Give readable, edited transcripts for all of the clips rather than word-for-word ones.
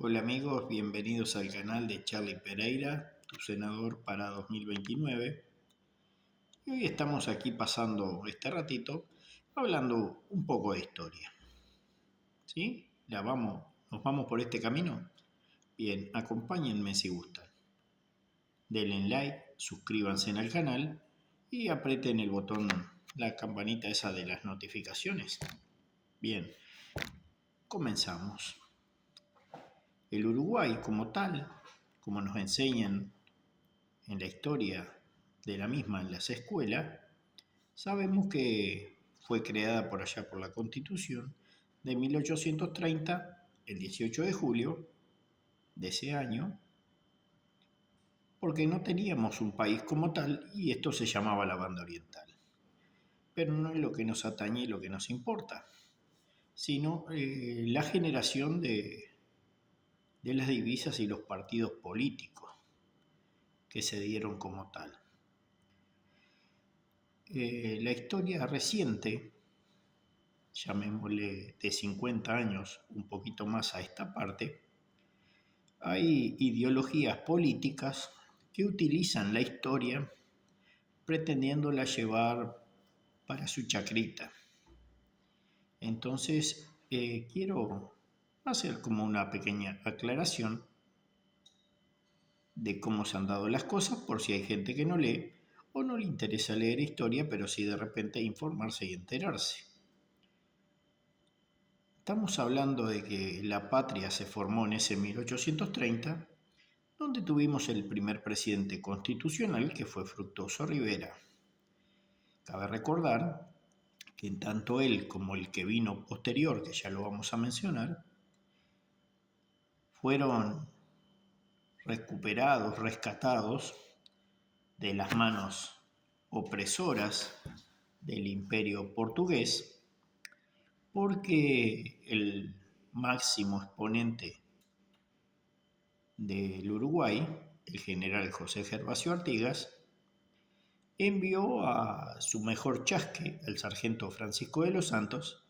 Hola amigos, bienvenidos al canal de Charlie Pereira, tu senador para 2029. Y hoy estamos aquí pasando este ratito hablando un poco de historia. ¿Sí? ¿Nos vamos por este camino? Bien, acompáñenme si gustan. Denle like, suscríbanse al canal y aprieten el botón, la campanita esa de las notificaciones. Bien, comenzamos. El Uruguay como tal, como nos enseñan en la historia de la misma en las escuelas, sabemos que fue creada por allá por la Constitución de 1830, el 18 de julio de ese año, porque no teníamos un país como tal y esto se llamaba la Banda Oriental. Pero no es lo que nos atañe y lo que nos importa, sino la generación de las divisas y los partidos políticos que se dieron como tal. La historia reciente, llamémosle de 50 años, un poquito más a esta parte, hay ideologías políticas que utilizan la historia pretendiéndola llevar para su chacrita. Entonces, quiero hacer como una pequeña aclaración de cómo se han dado las cosas por si hay gente que no lee o no le interesa leer historia, pero sí de repente informarse y enterarse. Estamos hablando de que la patria se formó en ese 1830, donde tuvimos el primer presidente constitucional que fue Fructuoso Rivera. Cabe recordar que tanto él como el que vino posterior, que ya lo vamos a mencionar, fueron recuperados, rescatados de las manos opresoras del imperio portugués, porque el máximo exponente del Uruguay, el general José Gervasio Artigas, envió a su mejor chasque, el sargento Francisco de los Santos,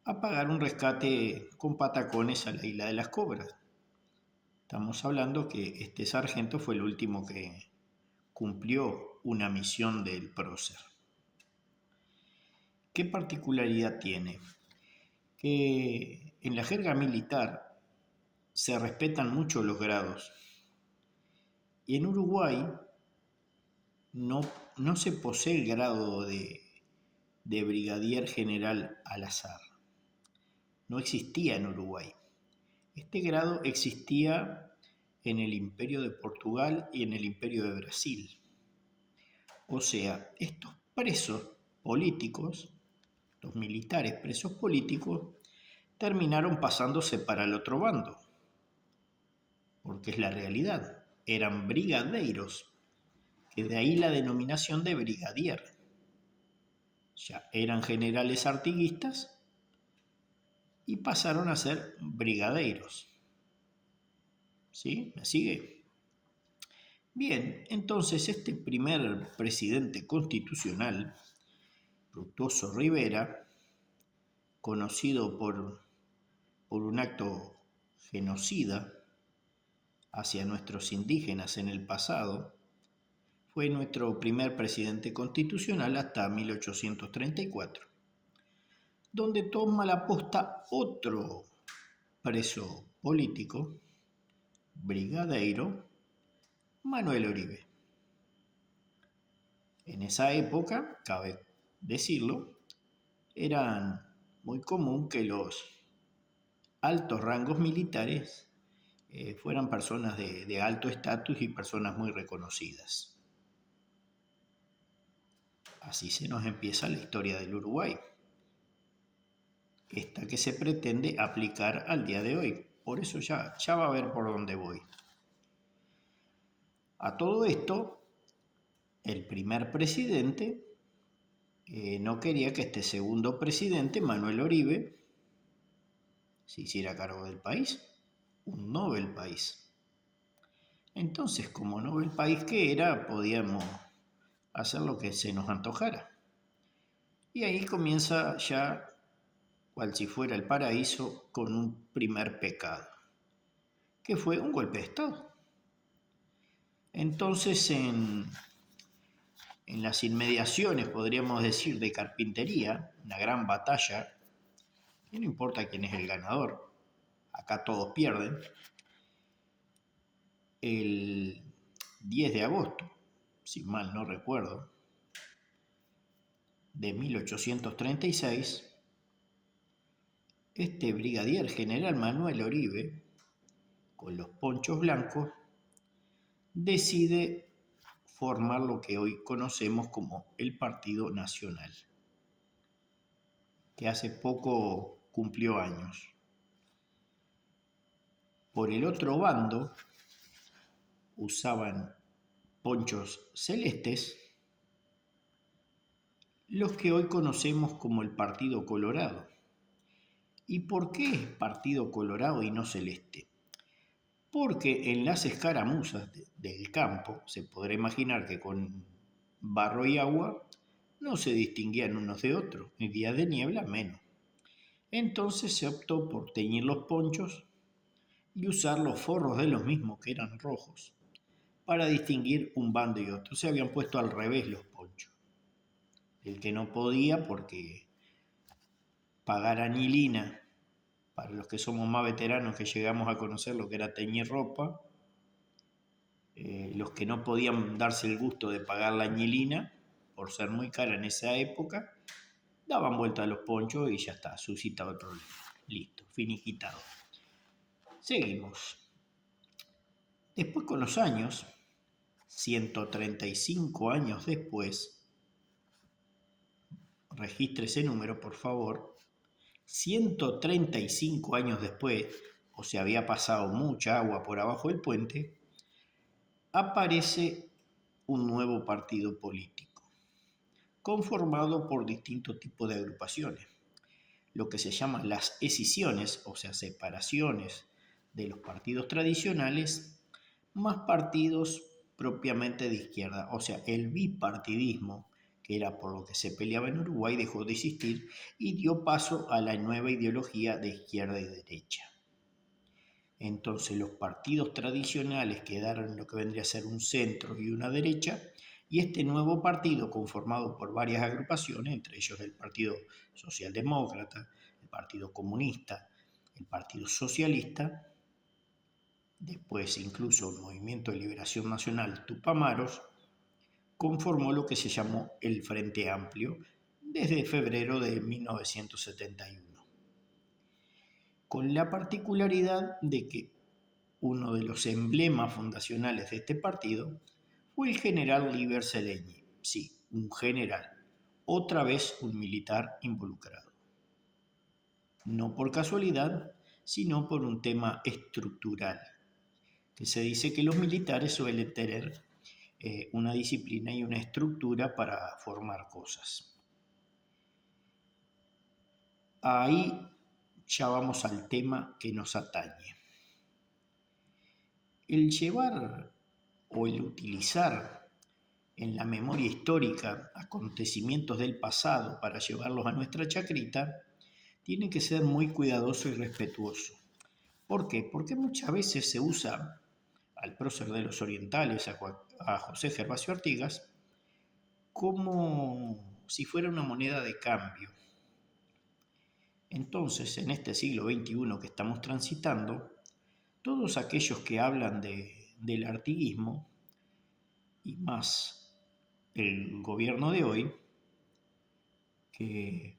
a pagar un rescate con patacones a la isla de las Cobras. Estamos hablando que este sargento fue el último que cumplió una misión del prócer. ¿Qué particularidad tiene? Que en la jerga militar se respetan mucho los grados. Y en Uruguay no se posee el grado de brigadier general al azar. No existía en Uruguay. Este grado existía en el Imperio de Portugal y en el Imperio de Brasil. O sea, estos presos políticos, los militares presos políticos, terminaron pasándose para el otro bando. Porque es la realidad. Eran brigadeiros, que de ahí la denominación de brigadier. Ya eran generales artiguistas y pasaron a ser brigadeiros. ¿Sí? ¿Me sigue? Bien, entonces este primer presidente constitucional, Fructuoso Rivera, conocido por un acto genocida hacia nuestros indígenas en el pasado, fue nuestro primer presidente constitucional hasta 1834, donde toma la posta otro preso político, brigadeiro, Manuel Oribe. En esa época, cabe decirlo, era muy común que los altos rangos militares fueran personas de alto estatus y personas muy reconocidas. Así se nos empieza la historia del Uruguay, esta que se pretende aplicar al día de hoy. Por eso ya va a ver por dónde voy. A todo esto, el primer presidente no quería que este segundo presidente, Manuel Oribe, se hiciera cargo del país, un Nobel país. Entonces, como Nobel país que era, podíamos hacer lo que se nos antojara. Y ahí comienza ya, cual si fuera el paraíso, con un primer pecado. que fue un golpe de Estado. Entonces, en las inmediaciones, podríamos decir, de Carpintería, una gran batalla, y no importa quién es el ganador, acá todos pierden, el 10 de agosto, si mal no recuerdo, de 1836, este brigadier general Manuel Oribe, con los ponchos blancos, decide formar lo que hoy conocemos como el Partido Nacional, que hace poco cumplió años. Por el otro bando usaban ponchos celestes los que hoy conocemos como el Partido Colorado. ¿Y por qué es Partido Colorado y no celeste? Porque en las escaramuzas del campo se podrá imaginar que con barro y agua no se distinguían unos de otros, ni días de niebla menos. Entonces se optó por teñir los ponchos y usar los forros de los mismos, que eran rojos, para distinguir un bando y otro. Se habían puesto al revés los ponchos. El que no podía, porque pagar anilina, para los que somos más veteranos que llegamos a conocer lo que era teñir ropa, los que no podían darse el gusto de pagar la anilina, por ser muy cara en esa época, daban vuelta a los ponchos y ya está, suscitado el problema. Listo, finiquitado. Seguimos. Después, con los años, 135 años después, registre ese número por favor, 135 años después, o sea, había pasado mucha agua por abajo del puente, aparece un nuevo partido político, conformado por distintos tipos de agrupaciones, lo que se llaman las escisiones, o sea, separaciones de los partidos tradicionales, más partidos propiamente de izquierda, o sea, el bipartidismo, que era por lo que se peleaba en Uruguay, dejó de existir y dio paso a la nueva ideología de izquierda y derecha. Entonces los partidos tradicionales quedaron en lo que vendría a ser un centro y una derecha, y este nuevo partido, conformado por varias agrupaciones, entre ellos el Partido Socialdemócrata, el Partido Comunista, el Partido Socialista, después incluso el Movimiento de Liberación Nacional Tupamaros, conformó lo que se llamó el Frente Amplio desde febrero de 1971, con la particularidad de que uno de los emblemas fundacionales de este partido fue el general Líber Celeñi. Sí, un general, otra vez un militar involucrado. No por casualidad, sino por un tema estructural, que se dice que los militares suelen tener una disciplina y una estructura para formar cosas. Ahí ya vamos al tema que nos atañe. El llevar o el utilizar en la memoria histórica acontecimientos del pasado para llevarlos a nuestra chacrita tiene que ser muy cuidadoso y respetuoso. ¿Por qué? Porque muchas veces se usa al prócer de los orientales, a José Gervasio Artigas, como si fuera una moneda de cambio. Entonces, en este siglo XXI que estamos transitando, todos aquellos que hablan del artiguismo, y más el gobierno de hoy, que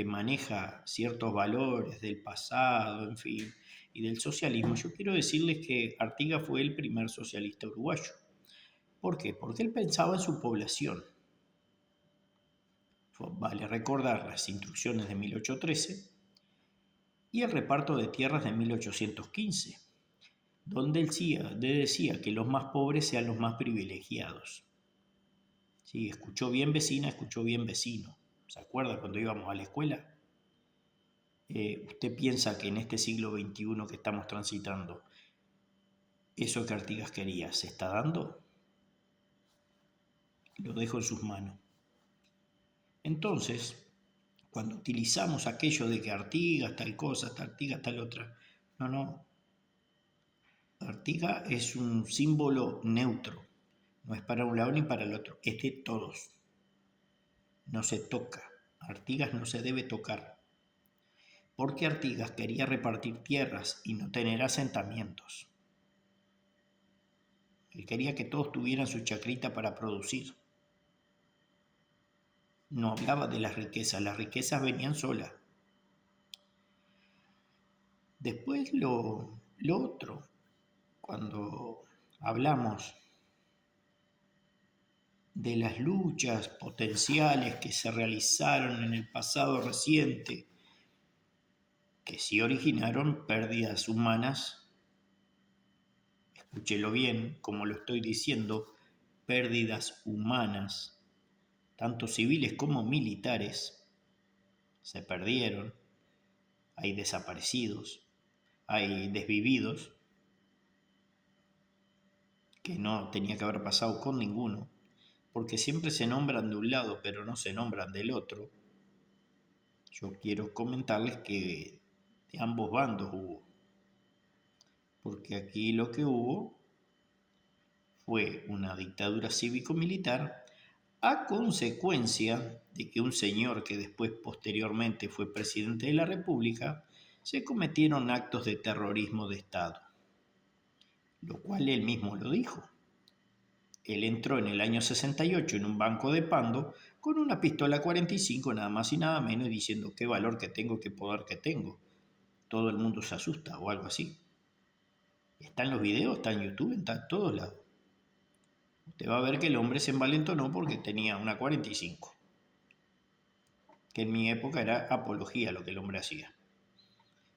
maneja ciertos valores del pasado, en fin, y del socialismo, yo quiero decirles que Artigas fue el primer socialista uruguayo. ¿Por qué? Porque él pensaba en su población. Vale recordar las instrucciones de 1813 y el reparto de tierras de 1815, donde él decía que los más pobres sean los más privilegiados. Sí, escuchó bien vecina, escuchó bien vecino. ¿Se acuerda cuando íbamos a la escuela? ¿Usted piensa que en este siglo XXI que estamos transitando, eso que Artigas quería, se está dando? Lo dejo en sus manos. Entonces, cuando utilizamos aquello de que Artigas tal cosa, Artigas tal otra, no. Artigas es un símbolo neutro, no es para un lado ni para el otro, es de todos. No se toca, Artigas no se debe tocar, porque Artigas quería repartir tierras y no tener asentamientos. Él quería que todos tuvieran su chacrita para producir. No hablaba de las riquezas venían solas. Después lo otro, cuando hablamos de las luchas potenciales que se realizaron en el pasado reciente, que sí originaron pérdidas humanas, escúchelo bien, como lo estoy diciendo, pérdidas humanas, tanto civiles como militares, se perdieron, hay desaparecidos, hay desvividos, que no tenía que haber pasado con ninguno, porque siempre se nombran de un lado, pero no se nombran del otro. Yo quiero comentarles que de ambos bandos hubo, porque aquí lo que hubo fue una dictadura cívico-militar a consecuencia de que un señor que después posteriormente fue presidente de la República, se cometieron actos de terrorismo de Estado, lo cual él mismo lo dijo. Él entró en el año 68 en un banco de Pando con una pistola 45 nada más y nada menos diciendo qué valor que tengo, qué poder que tengo. Todo el mundo se asusta o algo así. Está en los videos, está en YouTube, está en todos lados. Usted va a ver que el hombre se envalentonó porque tenía una 45, que en mi época era apología lo que el hombre hacía.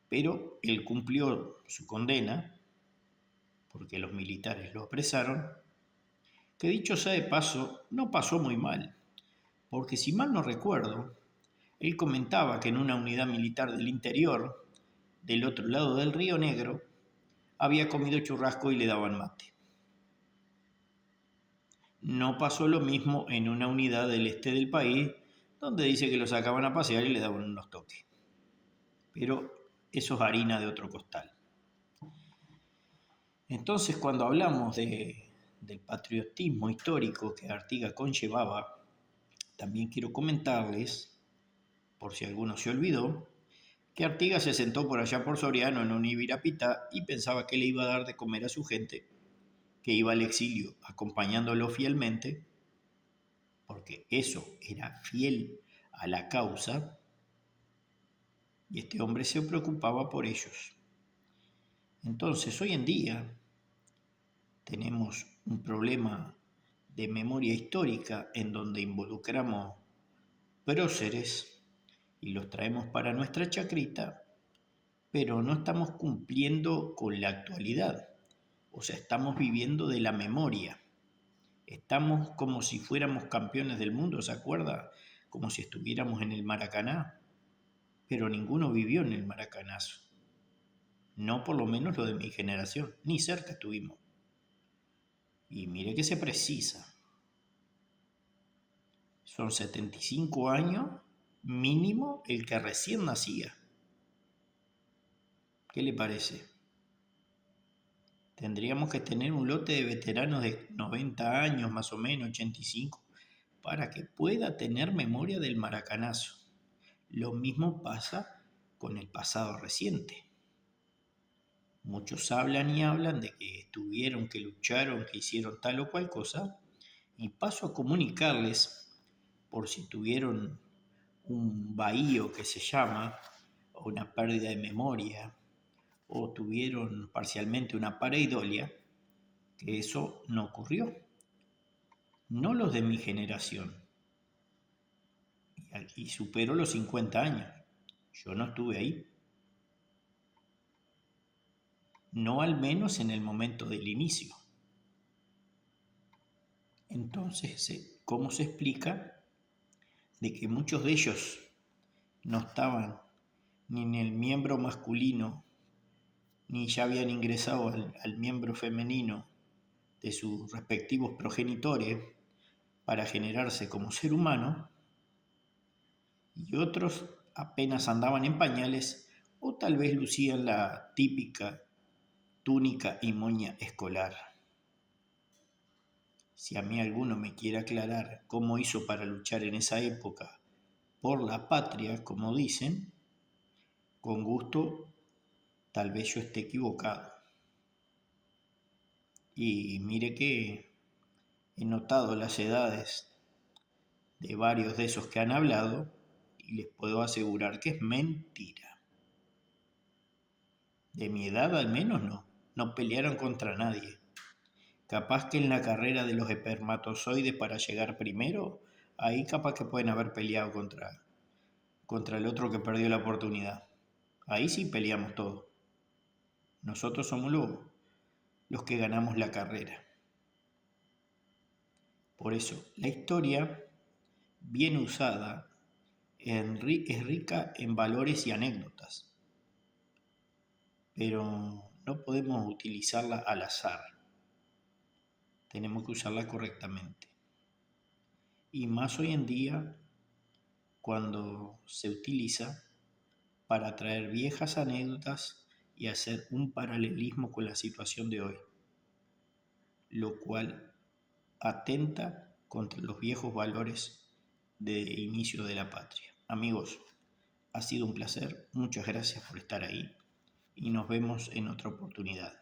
Pero él cumplió su condena porque los militares lo apresaron, que dicho sea de paso, no pasó muy mal, porque si mal no recuerdo, él comentaba que en una unidad militar del interior, del otro lado del Río Negro, había comido churrasco y le daban mate. No pasó lo mismo en una unidad del este del país, donde dice que lo sacaban a pasear y le daban unos toques. Pero eso es harina de otro costal. Entonces, cuando hablamos del patriotismo histórico que Artigas conllevaba, también quiero comentarles, por si alguno se olvidó, que Artigas se sentó por allá por Soriano en un Ibirapitá y pensaba que le iba a dar de comer a su gente, que iba al exilio acompañándolo fielmente, porque eso era fiel a la causa, y este hombre se preocupaba por ellos. Entonces, hoy en día tenemos un problema de memoria histórica en donde involucramos próceres y los traemos para nuestra chacrita, pero no estamos cumpliendo con la actualidad. O sea, estamos viviendo de la memoria. Estamos como si fuéramos campeones del mundo, ¿se acuerda? Como si estuviéramos en el Maracaná, pero ninguno vivió en el Maracanazo. No por lo menos lo de mi generación, ni cerca estuvimos. Y mire que se precisa. Son 75 años mínimo el que recién nacía. ¿Qué le parece? Tendríamos que tener un lote de veteranos de 90 años, más o menos, 85, para que pueda tener memoria del maracanazo. Lo mismo pasa con el pasado reciente. Muchos hablan y hablan de que estuvieron, que lucharon, que hicieron tal o cual cosa, y paso a comunicarles, por si tuvieron un bahío que se llama, o una pérdida de memoria, o tuvieron parcialmente una pareidolia, que eso no ocurrió. No los de mi generación. Y superó los 50 años. Yo no estuve ahí. No al menos en el momento del inicio. Entonces, ¿cómo se explica de que muchos de ellos no estaban ni en el miembro masculino, ni ya habían ingresado al miembro femenino de sus respectivos progenitores para generarse como ser humano, y otros apenas andaban en pañales o tal vez lucían la típica túnica y moña escolar. Si a mí alguno me quiere aclarar cómo hizo para luchar en esa época por la patria, como dicen, con gusto, tal vez yo esté equivocado. Y mire que he notado las edades de varios de esos que han hablado y les puedo asegurar que es mentira. De mi edad al menos no pelearon contra nadie. Capaz que en la carrera de los espermatozoides para llegar primero, ahí capaz que pueden haber peleado contra el otro que perdió la oportunidad. Ahí sí peleamos todos. Nosotros somos los que ganamos la carrera. Por eso, la historia, bien usada, es rica en valores y anécdotas, pero no podemos utilizarla al azar. Tenemos que usarla correctamente. Y más hoy en día, cuando se utiliza para traer viejas anécdotas y hacer un paralelismo con la situación de hoy, lo cual atenta contra los viejos valores de inicio de la patria. Amigos, ha sido un placer, muchas gracias por estar ahí y nos vemos en otra oportunidad.